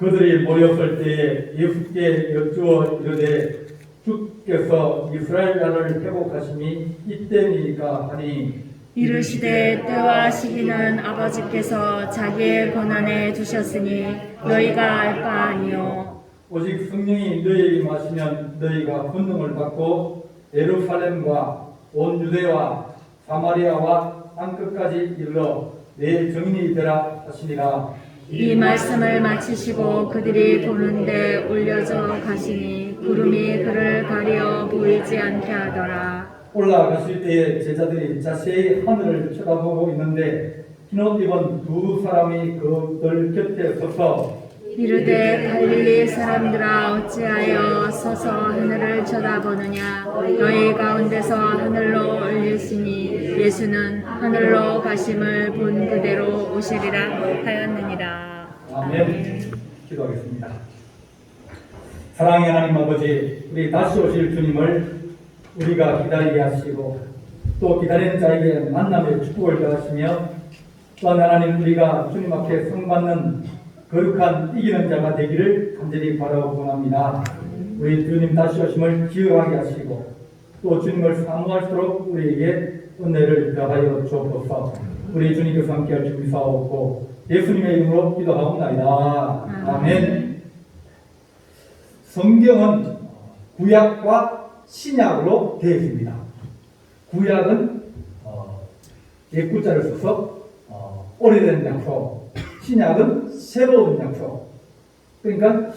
그들이 모였을 때에 예수께 여쭈어 이르되 주께서 이스라엘 나라를 회복하심이 이때니까 하니 이르시되 때와 시기는 아버지께서 자기의 권한에 두셨으니 너희가 알 바 아니요. 오직 성령이 너희에게 임하시면 너희가 권능을 받고 예루살렘과 온 유대와 사마리아와 땅끝까지 이르러 내 증인이 되라 하시니라. 이 말씀을 마치시고 그들이 보는데 올려져 가시니 구름이 그를 가려 보이지 않게 하더라. 올라가실 때에 제자들이 자세히 하늘을 쳐다보고 있는데 흰옷 입은 두 사람이 그들 곁에 서서 이르되 갈릴리 사람들아 어찌하여 서서 하늘을 쳐다보느냐. 너희 가운데서 하늘로 올리시니 예수는 하늘로 가심을 본 그대로 오시리라 하였느니라. 아멘. 기도하겠습니다. 사랑의 하나님 아버지, 우리 다시 오실 주님을 우리가 기다리게 하시고 또 기다리는 자에게 만남의 축복을 더하시며 또한 하나님 우리가 주님 앞에 상받는 거룩한 이기는 자가 되기를 간절히 바라고 원합니다. 우리 주님 다시 오심을 기억하게 하시고 또 주님을 사모할수록 우리에게 은혜를 더하여 주옵소서. 우리 주님께서 함께할 줄 믿사옵고 예수님의 이름으로 기도하옵나이다. 아멘. 성경은 구약과 신약으로 되어 있습니다. 구약은 옛구자를 써서 오래된 약속, 신약은 새로운 약속. 그러니까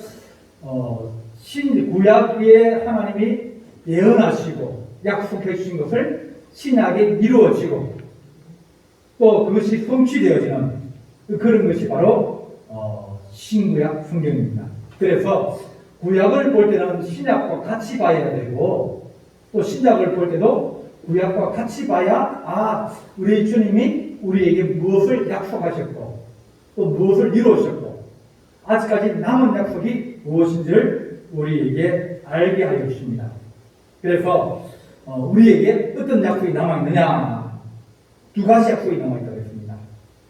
구약에 하나님이 예언하시고 약속해 주신 것을 신약에 이루어지고 또 그것이 성취되어지는 그런 것이 바로 신구약 성경입니다. 그래서 구약을 볼 때는 신약과 같이 봐야 되고 또 신약을 볼 때도 구약과 같이 봐야 우리 주님이 우리에게 무엇을 약속하셨고 또 무엇을 이루셨고 아직까지 남은 약속이 무엇인지를 우리에게 알게 하여 주십니다. 그래서 우리에게 어떤 약속이 남아있느냐, 두 가지 약속이 남아있다고 했습니다.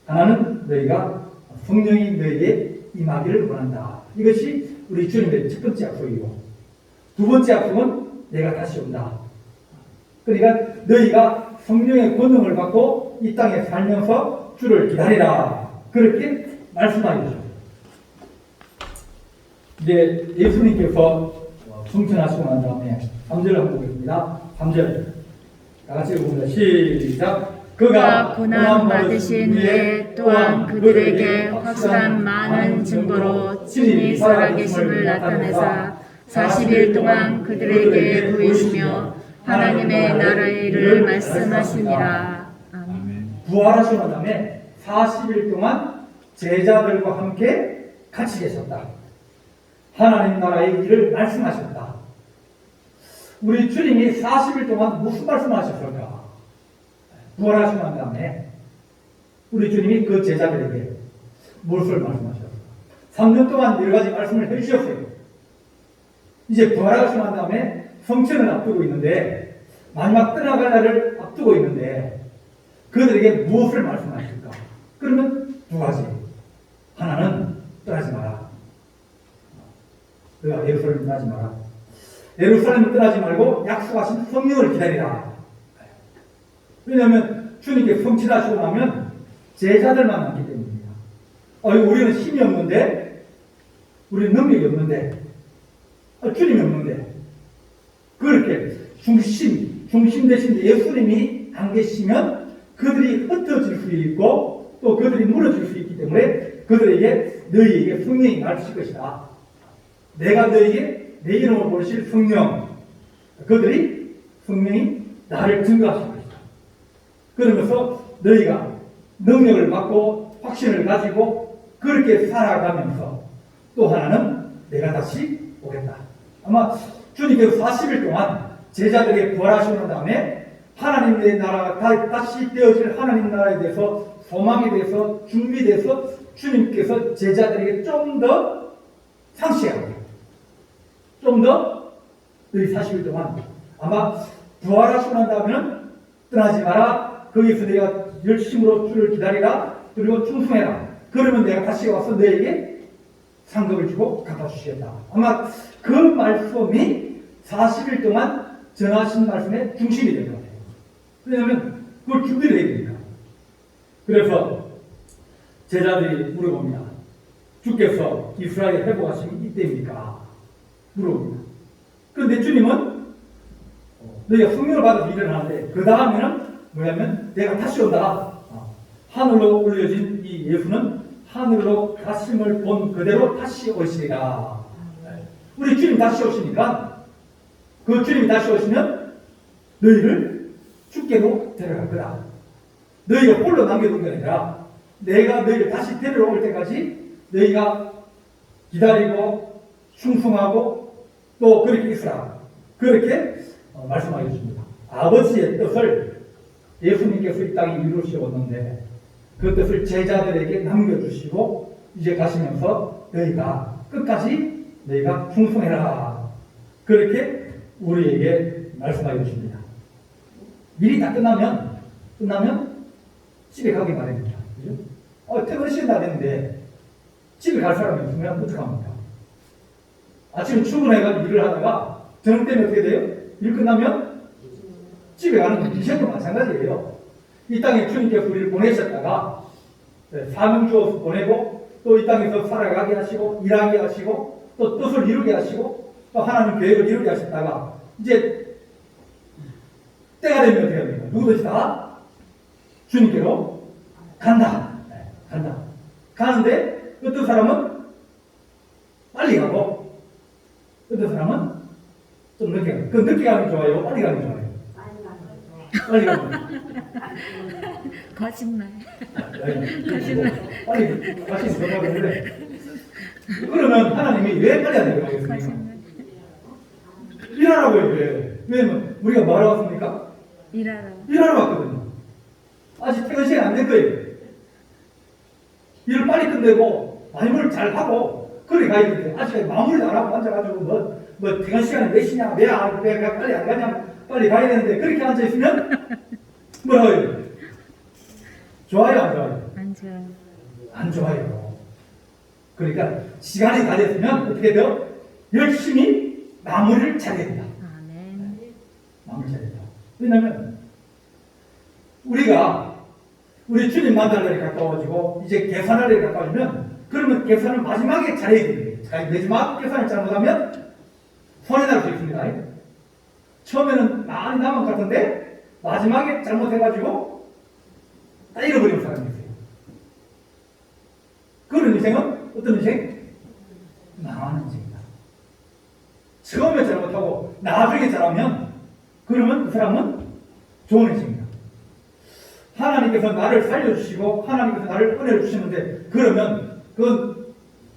하나는 너희가 성령이 너희에게 임하기를 원한다. 이것이 우리 주님의 첫 번째 약속이고 두 번째 약속은 내가 다시 온다. 그러니까 너희가 성령의 권능을 받고 이 땅에 살면서 주를 기다리라. 그렇게 말씀하셨죠. 이제 예수님께서 승천하시고 난 다음에 3절을 한번 보겠습니다. 3절 다 같이 읽어봅니다. 시작. 그가 고난 받으신 후에 또한 그들에게 확실한 많은 증거로 친히 살아계심을 나타내사 40일 동안 그들에게 보이시며 하나님의 나라의 일을 말씀하시니라. 아멘. 부활하시고 난 다음에 40일 동안 제자들과 함께 같이 계셨다. 하나님 나라의 일을 말씀하셨다. 우리 주님이 40일 동안 무슨 말씀하셨을까? 부활하시고 난 다음에 우리 주님이 그 제자들에게 무엇을 말씀하셨을까? 3년 동안 여러 가지 말씀을 해주셨어요. 이제 부활하시고 난 다음에 성천을 앞두고 있는데 마지막 떠나갈 날을 앞두고 있는데 그들에게 무엇을 말씀하실까? 그러면 두 가지. 하나는 떠나지 마라. 그가 예루살렘 떠나지 마라. 예루살렘 떠나지 말고 약속하신 성령을 기다리라. 왜냐하면 주님께 성취하시고 나면 제자들만 남기 때문입니다. 우리는 힘이 없는데, 우리는 능력이 없는데, 주님이 없는데, 그렇게 중심 대신 예수님이 안 계시면 그들이 흩어질 수 있고 또 그들이 무너질 수 있기 때문에 그들에게 너희에게 성령이 나실 것이다. 내가 너희에게 내 이름을 부르실 성령, 그들이 성령이 나를 증거하실 것이다. 그러면서 너희가 능력을 받고 확신을 가지고 그렇게 살아가면서 또 하나는 내가 다시 오겠다. 아마 주님께서 40일 동안 제자들에게 부활하시고 난 다음에 하나님의 나라가 다시 되어질 하나님 나라에 대해서 소망에 대해서 준비돼서 주님께서 제자들에게 좀 더 상시하고 좀 더 너희 40일 동안 아마 부활하시고 난 다음에는 떠나지 마라. 거기서 내가 열심으로 주를 기다리라. 그리고 충성해라. 그러면 내가 다시 와서 너에게 상급을 주고 갚아주시겠다. 아마 그 말씀이 40일 동안 전하신 말씀의 중심이 될 것 같아요. 왜냐하면 그걸 준비를 해야 되니까. 그래서 제자들이 물어봅니다. 주께서 이스라엘 회복하심이 이때입니까? 물어봅니다. 그런데 주님은 너희가 성령을 받아서 일을 하는데 그 다음에는 뭐냐면 내가 다시 온다. 하늘로 올려진 이 예수는 하늘로 가심을 본 그대로 다시 오시리라. 우리 주님 다시 오시니까 그 주님이 다시 오시면 너희를 주께로 데려갈 거다. 너희가 홀로 남겨둔 게 아니라 내가 너희를 다시 데려올 때까지 너희가 기다리고 충성하고 또 그렇게 있으라. 그렇게 말씀하여 주십니다. 아버지의 뜻을 예수님께서 이 땅에 이루시었는데 그 뜻을 제자들에게 남겨주시고 이제 가시면서 너희가 끝까지 너희가 충성해라. 그렇게 우리에게 말씀하여 주십니다. 일이 다 끝나면 집에 가기 마련입니다. 그죠? 퇴근 시간 다 됐는데 집에 갈 사람이 없으면 어떡합니까? 아침에 출근해가지고 일을 하다가 저녁 때문에 어떻게 돼요? 일 끝나면 집에 가는 건 인생도 마찬가지예요. 이 땅에 주님께서 우리를 보내셨다가 사명 주어서 보내고 또 이 땅에서 살아가게 하시고 일하게 하시고 또 뜻을 이루게 하시고 또 하나님 계획을 이루게 하셨다가 이제 때가 되면 어떻게 합니까? 누구든지 다 주님께로 간다. 간다. 가는데 어떤 사람은 빨리 가고 어떤 사람은 좀 늦게 가요. 그 늦게 가는 게 좋아요? 빨리 가는 게 좋아요? 빨리 가는 게 거짓말. 빨리 다시 들어가는데 그러면 하나님이 왜 빨리 안 들어가겠습니까? 거짓말. 일하라고요. 왜? 왜냐면 우리가 뭐하러 왔습니까? 일하러 왔거든요. 아직 퇴근 시간 안 된 거예요. 일을 빨리 끝내고 마무리를 잘 하고 그래 가야 되는데 아직 마무리도 안 하고 앉아가지고 뭐 퇴근 시간이 몇 시냐 왜 빨리 안 가냐 빨리 가야 되는데 그렇게 앉아있으면 뭐라고 해요? 좋아요 안 좋아요? 안 좋아요. 안 좋아요. 그러니까 시간이 다 됐으면 어떻게 돼요? 열심히 마무리를 잘해야 된다. 아멘. 마무리 잘해야 된다. 왜냐면 우리 주님 만날 날이 가까워지고 이제 계산할 날이 가까워지면 그러면 계산을 마지막에 잘해야 돼요. 마지막 계산을 잘못하면 손해 날 수 있습니다. 처음에는 많이 남은 것 같은데 마지막에 잘못해가지고 다 잃어버리는 사람이 있어요. 그런 인생은 어떤 인생? 망하는 인생이다. 처음에 잘못하고 나중에 잘하면 그러면 그 사람은 좋은 인생이다. 하나님께서 나를 살려주시고 하나님께서 나를 은혜를 주시는데 그러면 그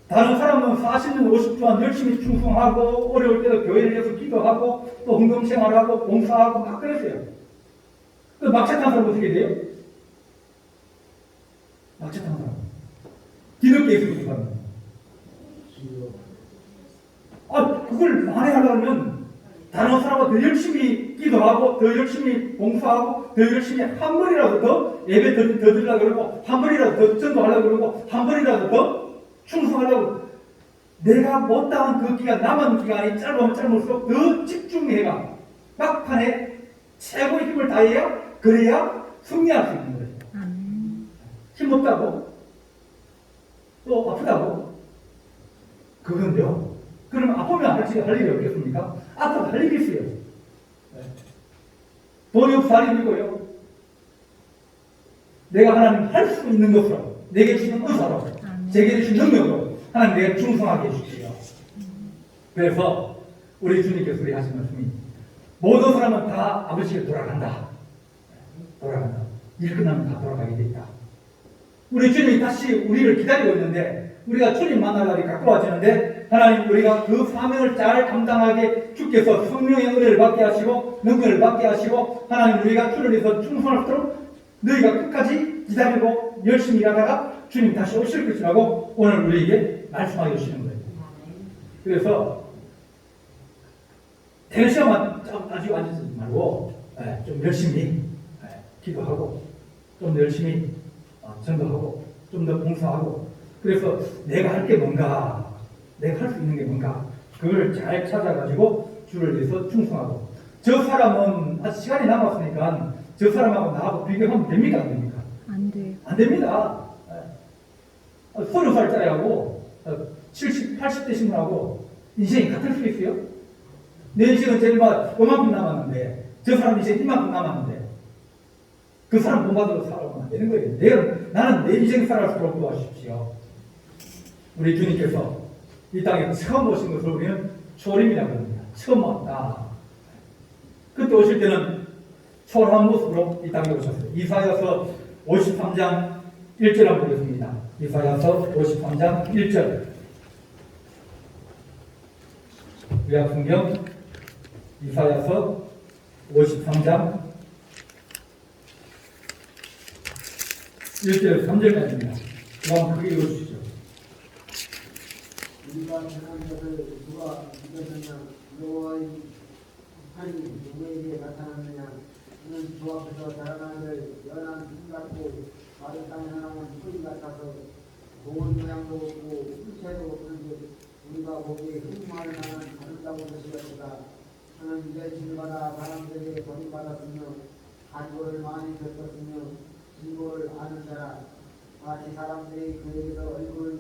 다른 사람은 40년 50년 동안 열심히 충성하고 어려울 때도 교회를 위해서 기도하고 또 헌금생활하고 봉사하고 막 그랬어요. 그 막차 탄 사람은 어떻게 돼요? 막차 탄 사람 뒤늦게 있으면 사람 그걸 만회하려면 다른 사람과 더 열심히 기도하고 더 열심히 봉사하고 더 열심히 한 번이라도 더 예배 더 드리려고 그러고 한 번이라도 더 전도하려고 그러고 한 번이라도 더 충성하려고 내가 못당한 그 기간 남은 기간이 짧으면 짧을수록 더 집중해가 막판에 최고의 힘을 다해야 그래야 승리할 수 있는 거예요. 힘없다고 또 아프다고 그건데요. 그럼 아프면 할 일이 없겠습니까? 아파도 할 일이 있어요. 돈이 없어 할 일이 있고요. 내가 하나님 할 수 있는 것으로 내게 주신 의사로 제게 주신 능력으로 하나님 내가 충성하게 해주십시오. 그래서 우리 주님께서 우리 하신 말씀이 모든 사람은 다 아버지께 돌아간다. 돌아간다. 일 끝나면 다 돌아가게 돼 있다. 우리 주님이 다시 우리를 기다리고 있는데 우리가 주님 만날 날이 가까워지는데 하나님 우리가 그 사명을 잘 감당하게 주께서 성령의 은혜를 받게 하시고 능력을 받게 하시고 하나님 우리가 주를 위해서 충성할 수 있도록 너희가 끝까지 기다리고 열심히 일하다가 주님 다시 오실 것이라고 오늘 우리에게 말씀하여 주시는 거예요. 그래서 대는 시간만 아주 앉지 말고 좀 열심히 기도하고 좀 더 열심히 전도하고 좀 더 봉사하고 그래서 내가 할 게 뭔가 내가 할 수 있는 게 뭔가 그걸 잘 찾아가지고 주를 위해서 충성하고 저 사람은 아직 시간이 남았으니까 저 사람하고 나하고 비교하면 됩니까? 안 됩니까? 안 돼요. 안 됩니다. 30살짜리하고 70, 80대 신분하고 인생이 같을 수 있어요? 내 인생은 제일 이만큼 남았는데 저 사람 인생 이만큼 남았는데 그 사람 본받으로 살아가면 안 되는 거예요. 나는 내 인생 살아갈수록 도와주십시오. 우리 주님께서 이 땅에 처음 오신 것을 우리는 초림이라고 합니다. 처음 왔다. 그때 오실 때는 초라한 모습으로 이 땅에 오셨어요. 이사야서 53장 1절 한번 보겠습니다. 이사야서 53장 1절. 구약성경 이사야서 53장 1절 3절까지입니다. 그럼 크게 읽어주시죠. 우리가 행한 것을 누가 믿었느냐? 여호와의 판이 누구에게 나타났느냐? 그는 주 앞에서 자라나를 연한 풀 같고 마른 땅에 나온 풀 같아서 좋은 모양도 없고 풀채도 없는데 우리가 보기에 흠모할 만한 아름다운 것이었다. 그는 멸시를 받아 사람들에게 버림받았으며 간고를 많이 겪었으며 진고를 아는 자라. 마치 사람들이 그에게서 얼굴을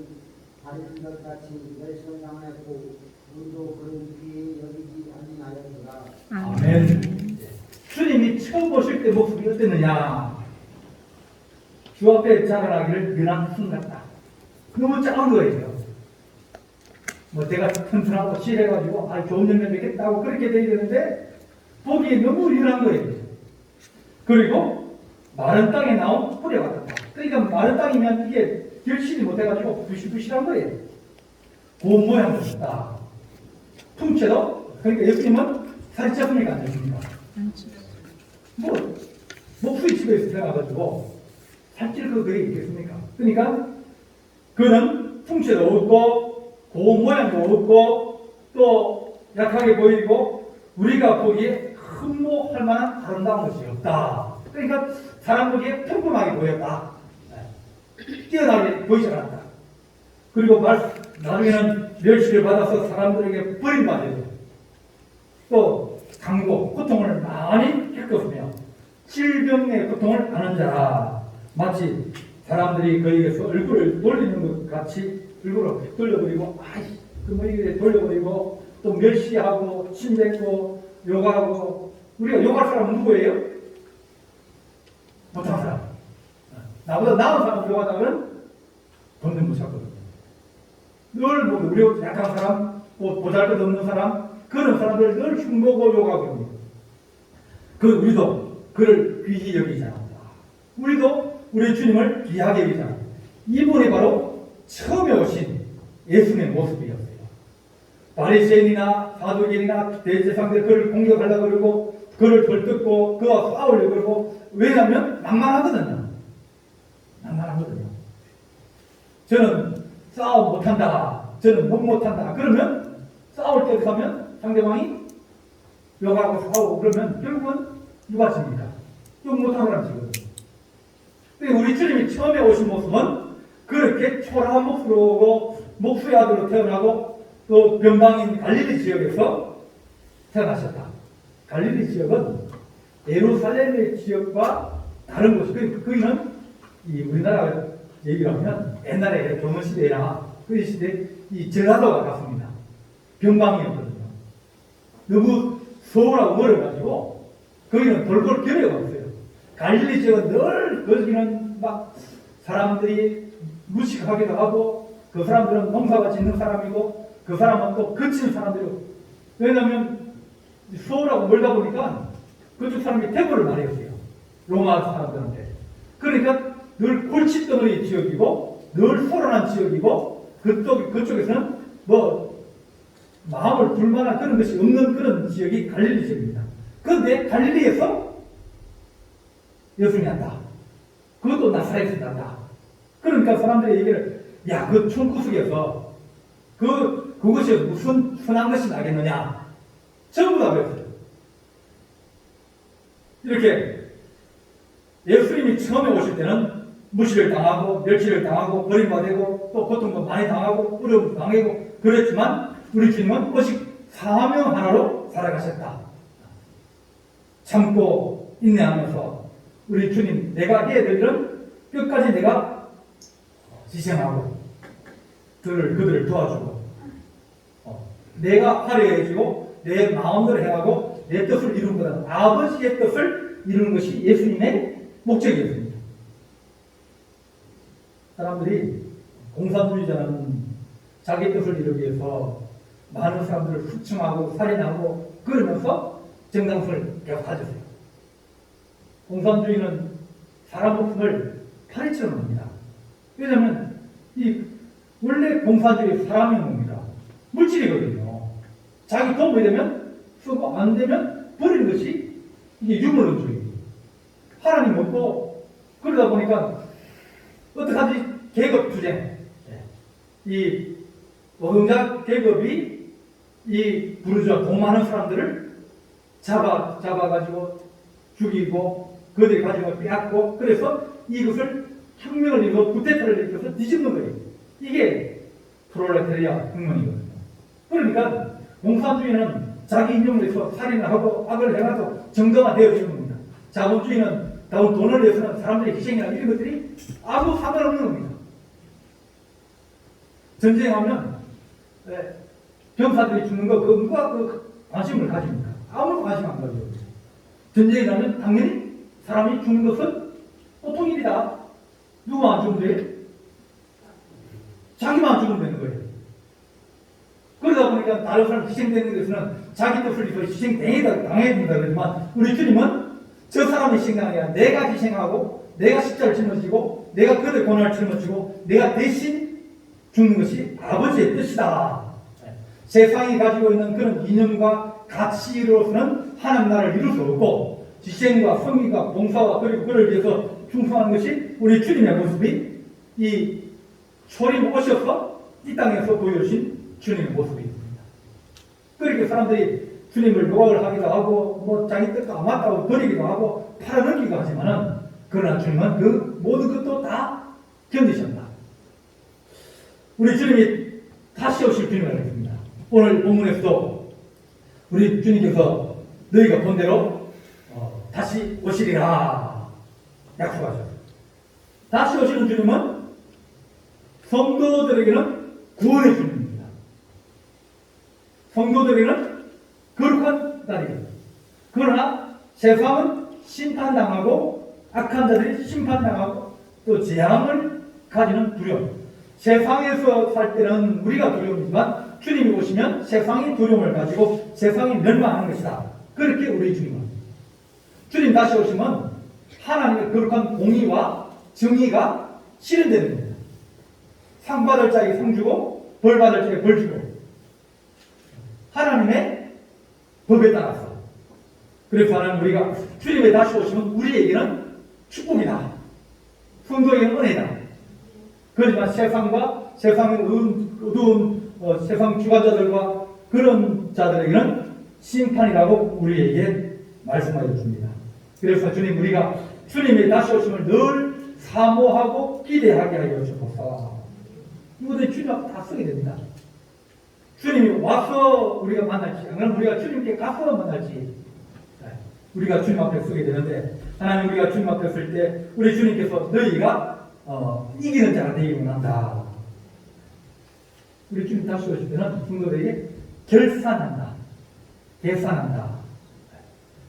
가리는 것 같이 멸시를 당하였고 우리도 그를 귀히 여기지 아니하였노라. 아멘. 주님이 처음 보실 때 모습이 어땠느냐? 주 앞에 자라나기를 연한 순 같다. 너무 작은 거예요. 뭐 내가 튼튼하고 실해가지고 좋은 열매 맺겠다고 그렇게 돼야 되는데 보기에 너무 연한 거예요. 그리고 마른 땅에 나온 뿌리 같다. 그러니까 마른 땅이면 이게 결실이 못해가지고 부실부실한 거예요. 고운 모양도 없다. 풍채도 그러니까 예수님은 살이 쪘습니까? 안 쪘습니까? 목수의 집에서 태어나가지고 살찔 그게 있겠습니까? 그러니까 그는 풍채도 없고 고운 모양도 없고 또 약하게 보이고 우리가 보기에 흠모할 만한 아름다운 것이 없다. 그러니까 사람 보기에 평범하게 보였다. 뛰어나게 보이지 않았다. 그리고 나중에는 멸시를 받아서 사람들에게 버림받아요. 또 강고, 고통을 많이 겪었으며 질병의 고통을 아는 자라. 마치 사람들이 그에게서 얼굴을 돌리는 것 같이 얼굴을 돌려버리고 이게 돌려버리고 또 멸시하고 침뱉고 욕하고. 우리가 욕할 사람은 누구예요? 못한 사람. 나보다 나은 사람 욕하다가는 돈도 못 찾거든요. 늘 우리 약한 사람, 보잘것없는 사람, 그런 사람들 늘 흉보고 욕하거든요. 우리도 그를 귀히 여기지 않는다. 우리도 우리 주님을 귀하게 여기지 않는다. 이분이 바로 처음에 오신 예수님의 모습이었어요. 바리새인이나 사두개인이나 대제사장들 그를 공격하려고 그러고 그를 벌뜯고 그와 싸우려고 그러고 왜냐하면 낭만하거든요. 저는 싸움 못한다. 저는 못한다. 그러면 싸울 때 가면 상대방이 욕하고 싸우고 그러면 결국은 누가 집니까? 욕 못하는 사람 지거든요. 근데 우리 주님이 처음에 오신 모습은 그렇게 초라한 목수로 목수의 아들로 태어나고 또 변방인 갈릴리 지역에서 태어나셨다. 갈릴리 지역은 예루살렘의 지역과 다른 곳이 거기는 우리나라 얘기를 하면 옛날에 조선시대나 그 시대 이 전라도가 같습니다. 변방이었거든요. 너무 서울하고 멀어가지고 거기는 돌고 겨려가 없어요. 갈릴리 지역은 늘 거기는 막 사람들이 무식하기도 하고 그 사람들은 농사가 짓는 사람이고 그 사람은 또 거친 사람들이고 왜냐하면 서울하고 멀다 보니까 그쪽 사람이 대부를 많이 했어요. 로마 사람들한테. 그러니까 늘 골칫덩어리 지역이고 늘 소란한 지역이고 그쪽에서는 마음을 불만한 그런 것이 없는 그런 지역이 갈릴리 지역입니다. 그런데 갈릴리에서 예수님이 한다. 그것도 나사렛에서 난다. 그러니까 사람들이 얘기를 그 총구석에서 그것이 무슨 선한 것이 나겠느냐. 전부 다 그랬어요. 이렇게 예수님이 처음에 오실 때는 무시를 당하고 멸치를 당하고 버림받고 또 고통도 많이 당하고 어려움도 당하고 그랬지만 우리 주님은 오직 사명 하나로 살아가셨다. 참고 인내하면서 우리 주님 내가 해야 될 일은 끝까지 내가 희생하고 그들을 도와주고 내가 화려해지고 내 마음대로 행하고 내 뜻을 이루는 것보다 아버지의 뜻을 이루는 것이 예수님의 목적이었습니다. 사람들이 공산주의자는 자기 뜻을 이루기 위해서 많은 사람들을 후충하고 살인하고 그러면서 정당성을 계속 가졌어요. 공산주의는 사람 목숨을 파리처럼 합니다. 왜냐하면 원래 공산주의 사람이 뭡니다. 물질이거든요. 자기 도움이 되면 쓰고 안 되면 버리는 것이 이게 유물론주의. 하나님 없고 그러다 보니까 어떡하지? 계급 투쟁. 이 노동자 계급이 이 부르주아 돈 많은 사람들을 잡아가지고 죽이고 그들이 가진 걸 빼앗고 그래서 이것을 혁명을 일으켜 구테타를 일으켜서 뒤집는 거예요. 이게 프롤레타리아 혁명이거든요. 그러니까 공산주의는 자기 인정을 위해서 살인을 하고 악을 행하고 정당화 되어지는 겁니다. 자본주의는 돈을 위해서는 사람들의 희생이나 이런 것들이 아무 상관없는 겁니다. 전쟁하면 병사들이 죽는 거 그거 누가 관심을 가집니까? 아무도 관심 안 가져요. 전쟁이 나면 당연히 사람이 죽는 것은 보통 일이다. 누가 안 죽으면 돼? 자기만 안 죽으면 되는 거예요. 그러다 보니까 다른 사람 희생되는 것은 자기 뜻을 위해서 희생당해야 된다 그러지만 우리 주님은 저 사람이 희생당하는 게 아니라 내가 희생하고 내가 십자를 짊어지고 내가 그들의 고난을 짊어지고 내가 대신 죽는 것이 아버지의 뜻이다. 세상이 가지고 있는 그런 이념과 가치로서는 하나님 나라를 이룰 수 없고 희생과 성의가 봉사와 그리고 그를 위해서 충성하는 것이 우리 주님의 모습이 이 초림 오셔서 이 땅에서 보여주신 주님의 모습입니다. 그렇게 사람들이 주님을 노악을 하기도 하고 뭐 자기 뜻과 안 맞다고 버리기도 하고 팔아넘기기도 하지만은 그러나 주님은 그 모든 것도 다 견디셨다. 우리 주님이 다시 오실 주님을 알겠습니다. 오늘 본문에서도 우리 주님께서 너희가 본 대로 다시 오시리라 약속하셨어요. 다시 오시는 주님은 성도들에게는 구원의 주님입니다. 성도들에게는 거룩한 날이에요. 그러나 세상은 심판당하고 악한 자들이 심판당하고 또 재앙을 가지는 두려움. 세상에서 살 때는 우리가 두려움이지만 주님이 오시면 세상이 두려움을 가지고 세상이 멸망하는 것이다. 그렇게 우리 주님은. 주님 다시 오시면 하나님의 거룩한 공의와 정의가 실현되는 겁니다. 상 받을 자에게 상 주고 벌 받을 자에게 벌 주고 하나님의 법에 따라서. 그래서 하나님 우리가 주님이 다시 오시면 우리에게는 축복이다. 성도에게는 은혜다. 그렇지만 세상과 세상의 어두운 세상 주관자들과 그런 자들에게는 심판이라고 우리에게 말씀하여 줍니다. 그래서 주님 우리가 주님이 다시 오심을 늘 사모하고 기대하게 하여 주옵소서. 이것들 주님 앞에 다 쓰게 됩니다. 주님이 와서 우리가 만날지 아니면 우리가 주님께 가서 만날지 우리가 주님 앞에 쓰게 되는데 하나님 우리가 주님 앞에 쓸 때 우리 주님께서 너희가 이기는 자가 되기를 원한다. 우리 주님 다시 오실 때는 성도들에게 결산한다. 계산한다.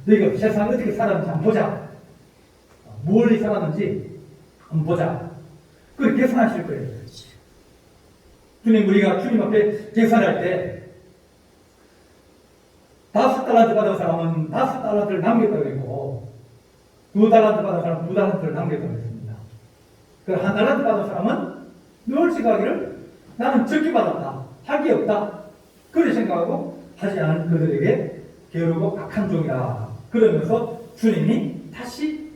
너희가 세상에 어떻게 살았는지 한번 보자. 뭘 살았는지 한번 보자. 그걸 계산하실 거예요. 주님 우리가 주님 앞에 계산할 때 5달란트 받은 사람은 5달란트를 남겼다고 했고 2달란트 받은 사람은 2달란트를 남겼다고 했습니다. 그 1달란트 받은 사람은 늘 생각하기를 나는 적게 받았다. 할 게 없다. 그렇게 생각하고 하지 않은 그들에게 게으르고 악한 종이다. 그러면서 주님이 다시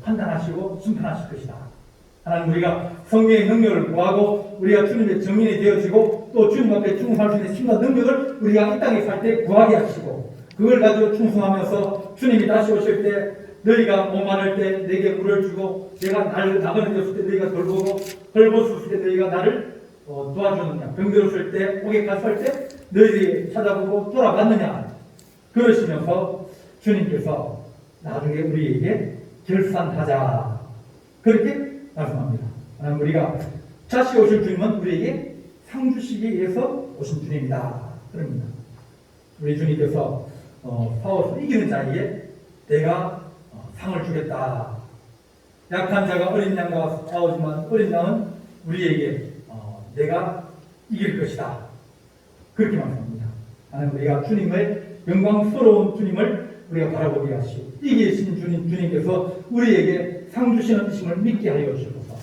판단하시고 심판하실 것이다. 하나님 우리가 성령의 능력을 구하고 우리가 주님의 증인이 되어지고 또 주님 앞에 충성할 수 있는 힘과 능력을 우리가 이 땅에 살 때 구하게 하시고 그걸 가지고 충성하면서 주님이 다시 오실 때 너희가 목마를 때 내게 물을 주고 내가 나를 나그네졌을 때 너희가 돌보고 헐벗었을 때 너희가 나를 도와주느냐 병들었을 때 옥에 갔을 때 너희들이 찾아보고 돌아갔느냐 그러시면서 주님께서 나중에 우리에게 결산하자 그렇게 말씀합니다. 우리가 다시 오실 주님은 우리에게 상 주시기 위해서 오신 주님이다 그럽니다. 우리 주님께서 싸워서 이기는 자에게 내가 상을 주겠다. 약한 자가 어린 양과 싸우지만 어린 양은 우리에게 내가 이길 것이다. 그렇게 말씀합니다. 하나님 우리가 주님의 영광스러운 주님을 우리가 바라보게 하시고 이기신 주님께서 우리에게 상 주시는 이심을 믿게 하여 주셔서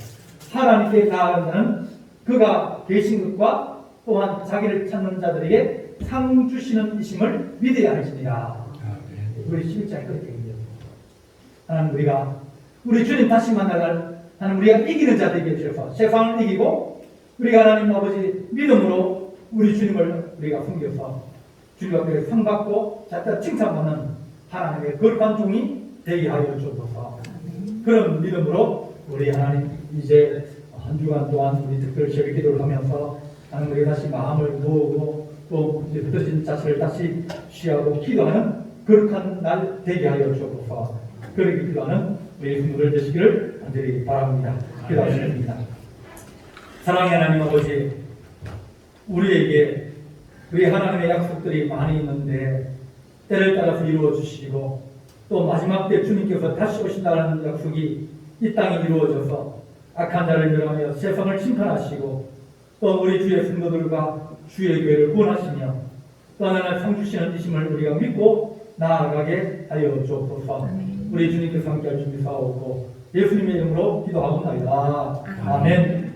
하나님께 나아가는 자는 그가 계신 것과 또한 자기를 찾는 자들에게 상 주시는 이심을 믿어야 할지니라. 우리 11장에 그렇게 얘기해요. 하나님 우리 주님 다시 만날 날 하나님 우리가 이기는 자 되게 해주셔서 세상을 이기고 우리가 하나님 아버지 믿음으로 우리 주님을 우리가 섬겨서 주님 앞에 상 받고 자자 칭찬받는 하나님의 거룩한 종이 되게 하여 주옵소서. 그런 믿음으로 우리 하나님 이제 한 주간 동안 우리 특별 새벽 기도를 하면서 하나님 우리 다시 마음을 모으고 또 흩어진 자체를 다시 취하고 기도하는 거룩한 날 되게 하여 주옵소서. 그렇게 기도하는 우리 성도들 되시기를 간절히 바랍니다. 기도하시겠습니다. 사랑의 하나님 아버지, 우리에게 우리 하나님의 약속들이 많이 있는데 때를 따라서 이루어 주시고 또 마지막 때 주님께서 다시 오신다는 약속이 이 땅에 이루어져서 악한 자를 멸하며 세상을 심판하시고 또 우리 주의 성도들과 주의 교회를 구원하시며 또 하나는 상 주시는 이심을 우리가 믿고 나아가게 하여 주옵소서. 우리 주님께서 함께할 준비 사옵고 예수님의 이름으로 기도하옵나이다. 아멘.